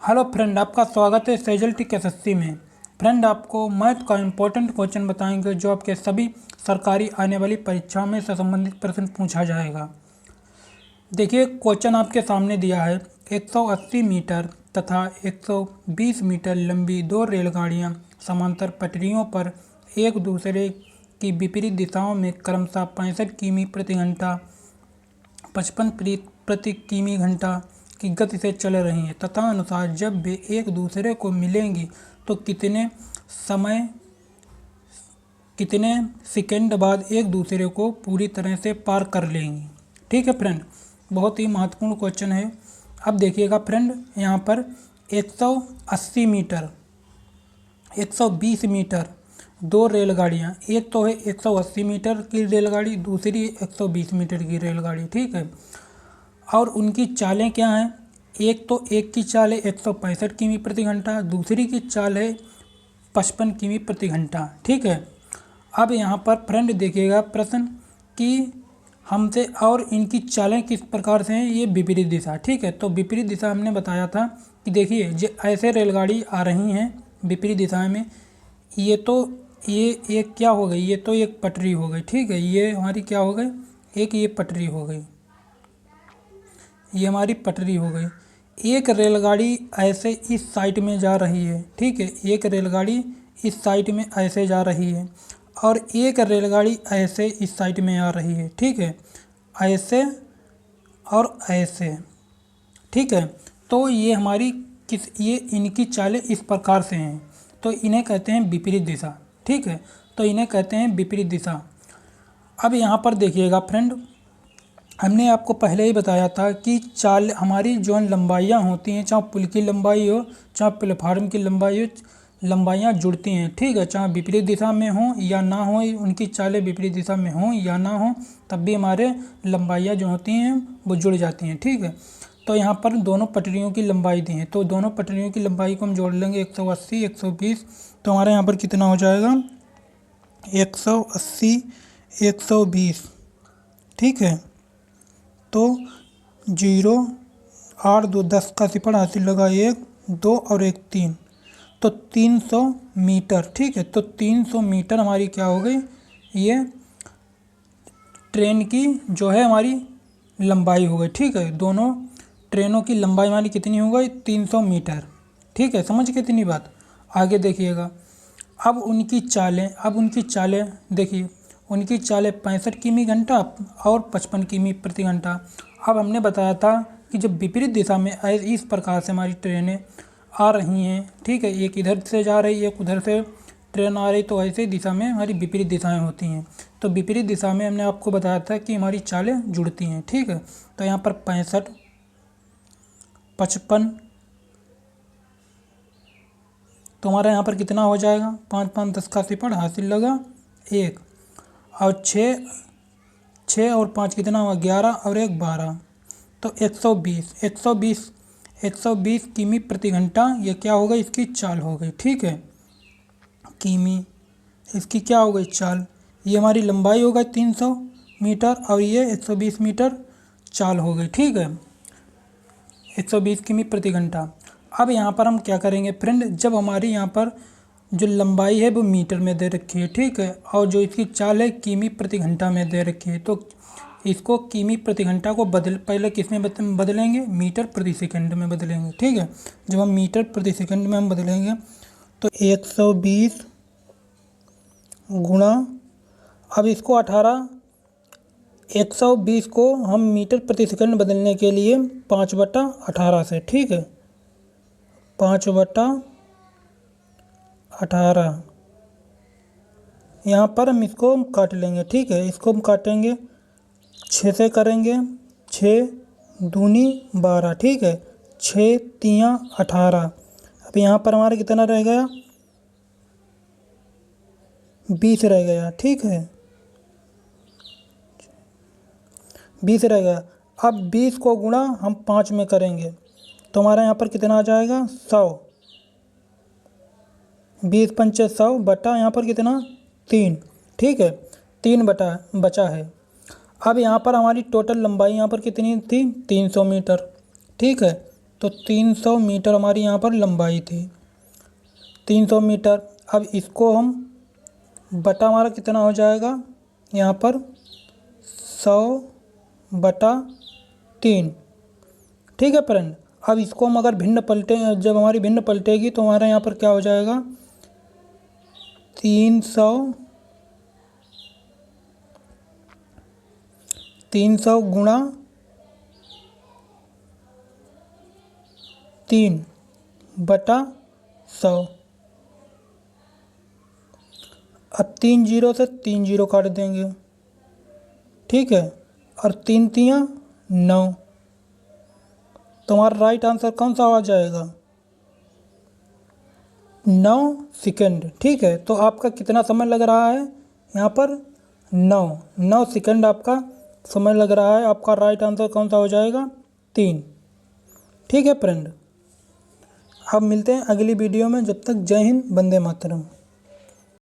Hello friend, आपका स्वागत है सेजल टी एसएससी में। फ्रेंड, आपको मैथ का इम्पोर्टेंट क्वेश्चन बताएंगे जो आपके सभी सरकारी आने वाली परीक्षाओं में से संबंधित प्रश्न पूछा जाएगा। देखिए, क्वेश्चन आपके सामने दिया है। 180 मीटर तथा 120 मीटर लंबी दो रेलगाड़ियां समांतर पटरियों पर एक दूसरे की विपरीत दिशाओं में क्रमशः 65 किमी प्रति घंटा, 55 प्रति किमी घंटा की गति से चल रही हैं तथा अनुसार जब वे एक दूसरे को मिलेंगी तो कितने सेकंड बाद एक दूसरे को पूरी तरह से पार कर लेंगी। ठीक है फ्रेंड, बहुत ही महत्वपूर्ण क्वेश्चन है। अब देखिएगा फ्रेंड, यहाँ पर 180 मीटर, 120 मीटर दो रेलगाड़ियाँ, एक तो है 180 मीटर की रेलगाड़ी, दूसरी 120 मीटर की रेलगाड़ी। ठीक है, और उनकी चालें क्या हैं? एक तो एक की चाल है 165 किमी प्रति घंटा, दूसरी की चाल है 55 किमी प्रति घंटा। ठीक है, अब यहाँ पर फ्रेंड देखिएगा प्रश्न कि हमसे और इनकी चालें किस प्रकार से हैं, ये विपरीत दिशा। ठीक है, तो विपरीत दिशा हमने बताया था कि देखिए जो ऐसे रेलगाड़ी आ रही हैं विपरीत दिशा में, ये एक क्या हो गई, ये तो एक पटरी हो गई। ठीक है, ये हमारी क्या हो गई, एक ये पटरी हो गई, ये हमारी पटरी हो गई। एक रेलगाड़ी ऐसे इस साइड में जा रही है। ठीक है, एक रेलगाड़ी इस साइड में ऐसे जा रही है और एक रेलगाड़ी ऐसे इस साइड में आ रही है। ठीक है, ऐसे और ऐसे। ठीक है, तो ये हमारी ये इनकी चालें इस प्रकार से हैं, तो इन्हें कहते हैं विपरीत दिशा। ठीक है, तो इन्हें कहते हैं विपरीत दिशा। अब यहाँ पर देखिएगा फ्रेंड, हमने आपको पहले ही बताया था कि चाल हमारी जो लंबाइयाँ होती हैं, चाहे पुल की लंबाई हो चाहे प्लेटफार्म की लंबाई हो, लंबाइयाँ जुड़ती हैं। ठीक है, चाहे विपरीत दिशा में हों या ना हो, उनकी चालें विपरीत दिशा में हों या ना हो, तब भी हमारे लंबाइयाँ जो होती हैं वो जुड़ जाती हैं। ठीक है, तो यहाँ पर दोनों पटरियों की लंबाई दी है, तो दोनों पटरियों की लंबाई को हम जोड़ लेंगे 180 120, तो हमारे यहाँ पर कितना हो जाएगा 180 120। ठीक है, तो 0 8 2 10 का सिपड़ हासिल लगा, 1 2 और 1 3, तो 300 मीटर। ठीक है, तो 300 मीटर हमारी क्या हो गई, ये ट्रेन की जो है हमारी लंबाई हो गई। ठीक है, दोनों ट्रेनों की लंबाई हमारी कितनी हो गई 300 मीटर। ठीक है, समझ के इतनी बात। आगे देखिएगा, अब उनकी चालें देखिए, उनकी चालें 65 किमी घंटा और 55 किमी प्रति घंटा। अब हमने बताया था कि जब विपरीत दिशा में इस प्रकार से हमारी ट्रेनें आ रही हैं, ठीक है, एक इधर से जा रही है एक उधर से ट्रेन आ रही, तो ऐसे दिशा में हमारी विपरीत दिशाएं होती हैं। तो विपरीत दिशा में हमने आपको बताया था कि हमारी चालें जुड़ती हैं। ठीक है, तो यहाँ पर 65 55, तो हमारा यहाँ पर कितना हो जाएगा, 5 5 10 का सिपड़ हासिल लगा 1, और 6 और 5 कितना हुआ 11 और 1 12, तो 120 किमी प्रति घंटा ये क्या हो गई, इसकी चाल हो गई। ठीक है, किमी इसकी क्या हो गई चाल, ये हमारी लंबाई हो गई 300 मीटर और ये 120 मीटर चाल हो गई। ठीक है, 120 किमी प्रति घंटा। अब यहाँ पर हम क्या करेंगे फ्रेंड, जब हमारी यहाँ पर जो लंबाई है वो मीटर में दे रखी है, ठीक है, और जो इसकी चाल है किमी प्रति घंटा में दे रखी है, तो इसको किमी प्रति घंटा को पहले किस में बदलेंगे, मीटर प्रति सेकंड में बदलेंगे। ठीक है, जब हम मीटर प्रति सेकंड में हम बदलेंगे तो 120 गुणा, अब इसको 120 को हम मीटर प्रति सेकंड बदलने के लिए 5/18 से, ठीक है, 5/18 यहाँ पर हम इसको काट लेंगे। ठीक है, इसको हम काटेंगे 6 से करेंगे, 6 दूनी 12, ठीक है, 6 तियाँ 18। अब यहाँ पर हमारा कितना रह गया 20 रह गया। ठीक है, 20 रह गया। अब 20 को गुणा हम 5 में करेंगे तो हमारा यहाँ पर कितना आ जाएगा 100, 20 पंचे 100 बटा यहाँ पर कितना 3। ठीक है, 3 बचा है। अब यहाँ पर हमारी टोटल लंबाई यहाँ पर कितनी थी 300 मीटर। ठीक है, तो 300 मीटर हमारी यहाँ पर लंबाई थी, 300 मीटर। अब इसको हम बटा हमारा कितना हो जाएगा यहाँ पर 100/3। ठीक है फ्रेंड। अब इसको हम अगर भिन्न पलटे, जब हमारी भिन्न पलटेगी तो हमारा यहाँ पर क्या हो जाएगा 300 गुणा 3/100। अब 3 जीरो से 3 जीरो काट देंगे, ठीक है, और 3 तियाँ 9। तो हमारा राइट आंसर कौन सा आ जाएगा 9 सेकंड। ठीक है, तो आपका कितना समय लग रहा है यहाँ पर 9 सेकंड आपका समय लग रहा है। आपका राइट आंसर कौन सा हो जाएगा 3। ठीक है फ्रेंड, अब मिलते हैं अगली वीडियो में। जब तक जय हिंद, वंदे मातरम।